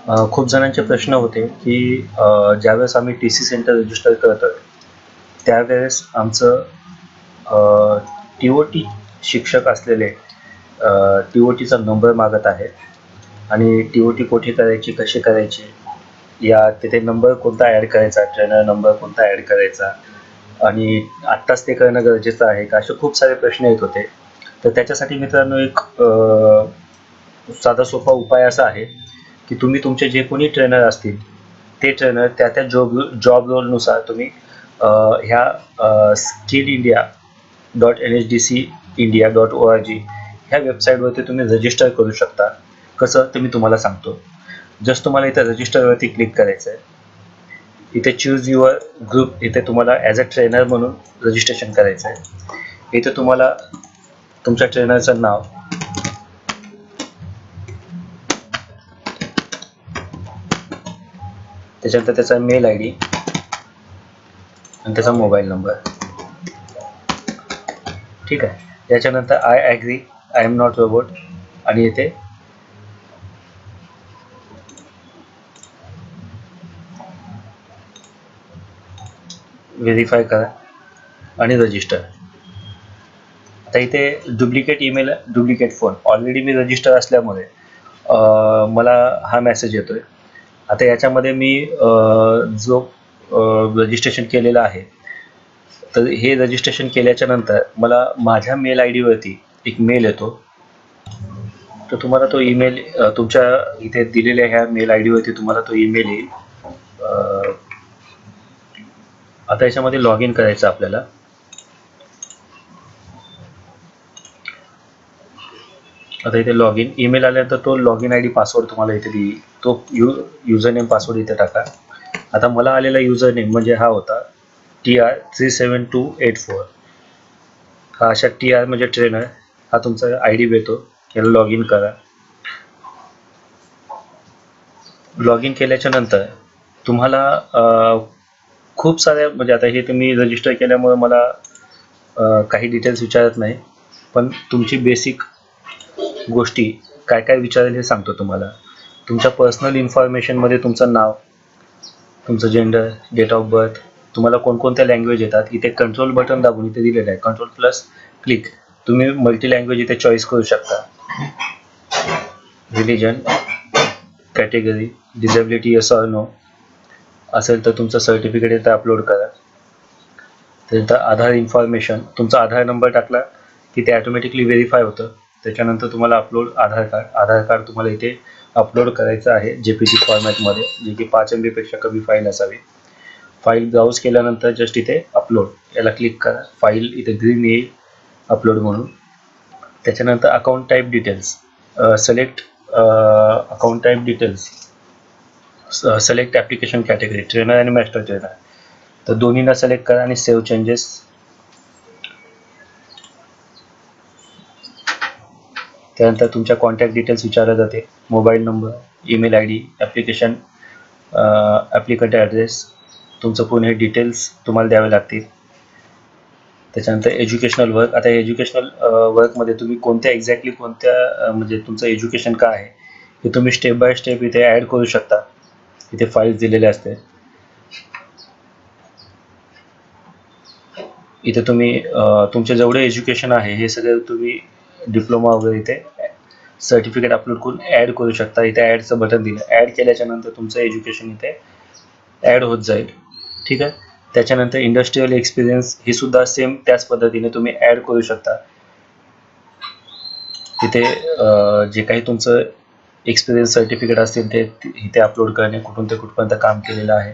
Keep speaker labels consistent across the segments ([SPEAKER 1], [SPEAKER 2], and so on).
[SPEAKER 1] खूप जणांचे प्रश्न होते की ज्यावेळेस आम्ही टी सी सेंटर रजिस्टर करतोय त्यावेळेस आमचं टी ओ टी शिक्षक असलेले टी ओ टीचा नंबर मागत आहे आणि टी ओ टी कुठे करायची, कशी करायची, या तिथे नंबर कोणता ॲड करायचा, ट्रेनर नंबर कोणता ॲड करायचा आणि आत्ताच ते करणं गरजेचं आहे का, असे खूप सारे प्रश्न येत होते. तर त्याच्यासाठी मित्रांनो एक साधा सोपा उपाय असा आहे की तुम्ही तुमचे जे कोणी ट्रेनर असतील ते ट्रेनर त्या त्या जॉब रोलनुसार तुम्ही ह्या स्किल इंडिया .NHDCindia.org ह्या वेबसाईटवरती तुम्ही रजिस्टर करू शकता. कसं ते मी तुम्हाला सांगतो. जस्ट तुम्हाला इथे रजिस्टरवरती क्लिक करायचं आहे. इथे चूज युअर ग्रुप, इथे तुम्हाला ॲज अ ट्रेनर म्हणून रजिस्ट्रेशन करायचं आहे. इथे तुम्हाला तुमच्या ट्रेनरचं नाव, त्याच्यानंतर त्याचा मेल आय डी आणि त्याचा मोबाईल नंबर. ठीक आहे. याच्यानंतर I agree, I am not robot आणि इथे व्हेरीफाय करा आणि रजिस्टर. आता इथे duplicate email, duplicate phone, already मी रजिस्टर असल्यामुळे मला हा मेसेज येतोय. आता याच्यामध्ये मी जो रजिस्ट्रेशन केलेलं आहे, तर हे रजिस्ट्रेशन केल्याच्या नंतर मला माझ्या मेल आय डीवरती एक मेल येतो. तर तुम्हाला तो ईमेल तुमच्या इथे दिलेल्या ह्या मेल आय डीवरती तुम्हाला तो ईमेल येईल. आता याच्यामध्ये लॉग इन करायचं आपल्याला. आता इथे लॉग इन ईमेल आल्यानंतर तो log in I D password तुम्हाला इथे देईल. तो युजर नेम पासवर्ड इथे टाका. आता मला आलेला युजर नेम म्हणजे हा होता TR37284. हा अशा TR म्हणजे ट्रेनर, हा तुमचा आय डी येतो. याला लॉग इन करा. लॉग इन केल्याच्या नंतर तुम्हाला खूप साऱ्या, म्हणजे आता हे तुम्ही रजिस्टर केल्यामुळे मला काही डिटेल्स विचारत नाही, पण तुमची बेसिक गोष्टी काय काय विचारेल हे सांगतो तुम्हाला. तुमच्या पर्सनल इन्फॉर्मेशनमध्ये तुमचं नाव, तुमचं जेंडर, डेट ऑफ बर्थ, तुम्हाला कोणकोणत्या लँग्वेज येतात, इथे कंट्रोल बटन दाबून इथे दिलेलं आहे कंट्रोल प्लस क्लिक, तुम्ही मल्टी लँग्वेज इथे चॉईस करू शकता. Religion, category, disability yes or no असेल तर तुमचं सर्टिफिकेट इथे अपलोड करा. त्यानंतर आधार इन्फॉर्मेशन, तुमचा आधार नंबर टाकला की ते ॲटोमॅटिकली व्हेरीफाय होतं. त्याच्यानंतर तुम्हाला अपलोड आधार कार्ड तुम्हाला इथे अपलोड करायचं आहे JPG फॉर्मॅटमध्ये, जे की 5 MB पेक्षा कमी फाईल असावी. फाईल ब्राउज केल्यानंतर जस्ट इथे अपलोड याला क्लिक करा. फाईल इथे ग्रीन येईल अपलोड म्हणून. त्याच्यानंतर account type details, select account type details, select application category, trainer आणि मास्टर ट्रेनर, तर दोन्हीला सिलेक्ट करा आणि सेव्ह चेंजेस. त्यानंतर तुमच्या कॉन्टॅक्ट डिटेल्स विचारले जाते, mobile number, email I D, application applicant address, तुमचं पूर्ण हे डिटेल्स तुम्हाला द्यावे लागतील. त्याच्यानंतर एज्युकेशनल वर्क. आता एज्युकेशनल वर्कमध्ये तुम्ही कोणत्या म्हणजे तुमचं एज्युकेशन काय आहे हे तुम्ही स्टेप बाय स्टेप इथे ॲड करू शकता. इथे फाईल्स दिलेले असते. इथे तुम्ही तुमचे जेवढे एज्युकेशन आहे हे सगळे तुम्ही डिप्लोमा वगैरे इथे सर्टिफिकेट अपलोड करून ॲड करू शकता. इथे ॲडचं बटन दिलं, ॲड केल्याच्या नंतर तुमचं एज्युकेशन इथे ॲड होत जाईल. ठीक आहे. त्याच्यानंतर इंडस्ट्रियल एक्सपिरियन्स हे सुद्धा सेम त्याच पद्धतीने तुम्ही ॲड करू शकता. तिथे जे काही तुमचं एक्सपिरियन्स सर्टिफिकेट असतील ते इथे अपलोड करणे, कुठून ते कुठपर्यंत काम केलेलं आहे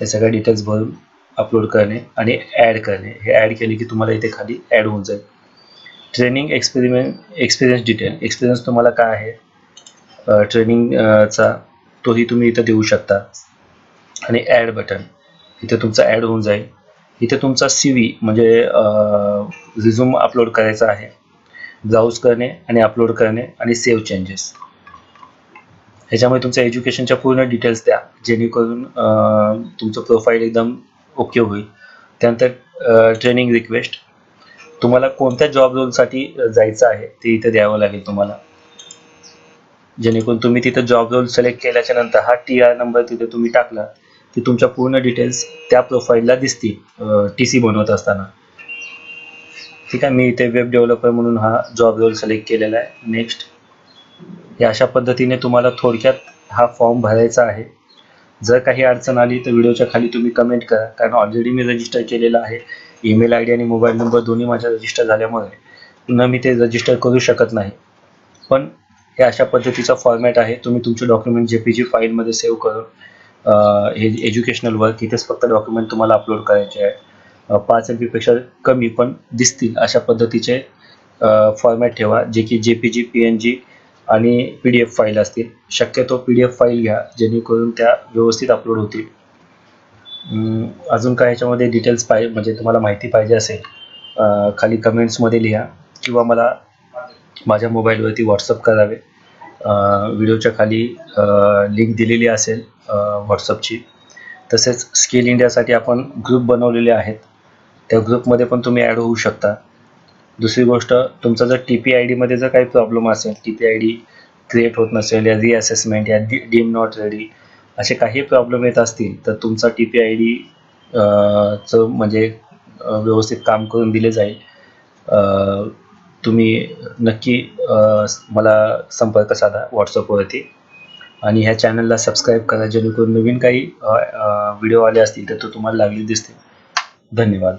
[SPEAKER 1] हे सगळ्या डिटेल्स भरून अपलोड करणे आणि ॲड करणे. हे ॲड केले की तुम्हाला इथे खाली ॲड होऊन जाईल. ट्रेनिंग एक्सपिरियन्स डिटेल, एक्सपिरियन्स तुम्हाला काय आहे ट्रेनिंगचा तोही तुम्ही इथं देऊ शकता आणि ॲड बटन, इथे तुमचा ॲड होऊन जाईल. इथे तुमचा CV म्हणजे रिझ्यूम अपलोड करायचा आहे. ब्राउज करणे आणि अपलोड करणे आणि सेव्ह चेंजेस. ह्याच्यामुळे तुमच्या एज्युकेशनच्या पूर्ण डिटेल्स द्या, जेणेकरून तुमचं प्रोफाईल एकदम ओके होईल. त्यानंतर ट्रेनिंग रिक्वेस्ट, तुम्हाला कोणत्या जॉब रोलसाठी जायचं आहे ते इथे द्यावं लागेल तुम्हाला. जेणेकरून तुम्ही तिथं जॉब रोल सिलेक्ट केल्याच्या नंतर हा TR नंबर तिथे तुम्ही टाकला की तुमच्या पूर्ण डिटेल्स त्या प्रोफाईलला दिसतील TC बनवत असताना. ठीक आहे, मी इथे वेब डेव्हलपर म्हणून हा जॉब रोल सिलेक्ट केलेला आहे. नेक्स्ट. या अशा पद्धतीने तुम्हाला थोडक्यात हा फॉर्म भरायचा आहे. जर काही अडचण आली तर व्हिडिओच्या खाली तुम्ही कमेंट करा, कारण ऑलरेडी मी रजिस्टर केलेलं आहे. ईमेल ID आणि मोबाईल नंबर दोन्ही माझ्या रजिस्टर झाल्यामुळे पुन्हा मी ते रजिस्टर करू शकत नाही. पण हे अशा पद्धतीचा फॉर्मॅट आहे. तुम्ही तुमचे डॉक्युमेंट JPG फाईलमध्ये सेव्ह करून हे एज्युकेशनल वर्क इथेच फक्त डॉक्युमेंट तुम्हाला अपलोड करायचे आहे. 5 MB पेक्षा कमी पण दिसतील अशा पद्धतीचे फॉर्मॅट ठेवा, जे की JPG, PNG आणि PDF फाईल असतील. शक्यतो PDF फाईल घ्या, जेणेकरून त्या व्यवस्थित अपलोड होतील. अजून काय याच्यामध्ये डिटेल्स म्हणजे तुम्हाला माहिती पाहिजे असेल, खाली कमेंट्समध्ये लिहा किंवा मला माझ्या मोबाईलवरती व्हॉट्सअप करावे. व्हिडिओच्या खाली लिंक दिलेली असेल व्हॉट्सअपची. तसेच स्किल इंडियासाठी आपण ग्रुप बनवलेले आहेत, त्या ग्रुपमध्ये पण तुम्ही ॲड होऊ शकता. दुसरी गोष्ट, तुमचा जर TP-ID मध्ये जर काही प्रॉब्लेम असेल, TP-ID क्रिएट होत नसेल या रिअसेसमेंट या डीम नॉट रेडी असे काही प्रॉब्लेम येत असतील, तर तुमचा TP-ID चं म्हणजे व्यवस्थित काम करून दिले जाईल. तुम्ही नक्की मला संपर्क साधा व्हॉट्सअपवरती आणि ह्या चॅनलला सबस्क्राईब करा, जेणेकरून नवीन काही व्हिडिओ आले असतील तर तो तुम्हाला लागले दिसतील. धन्यवाद.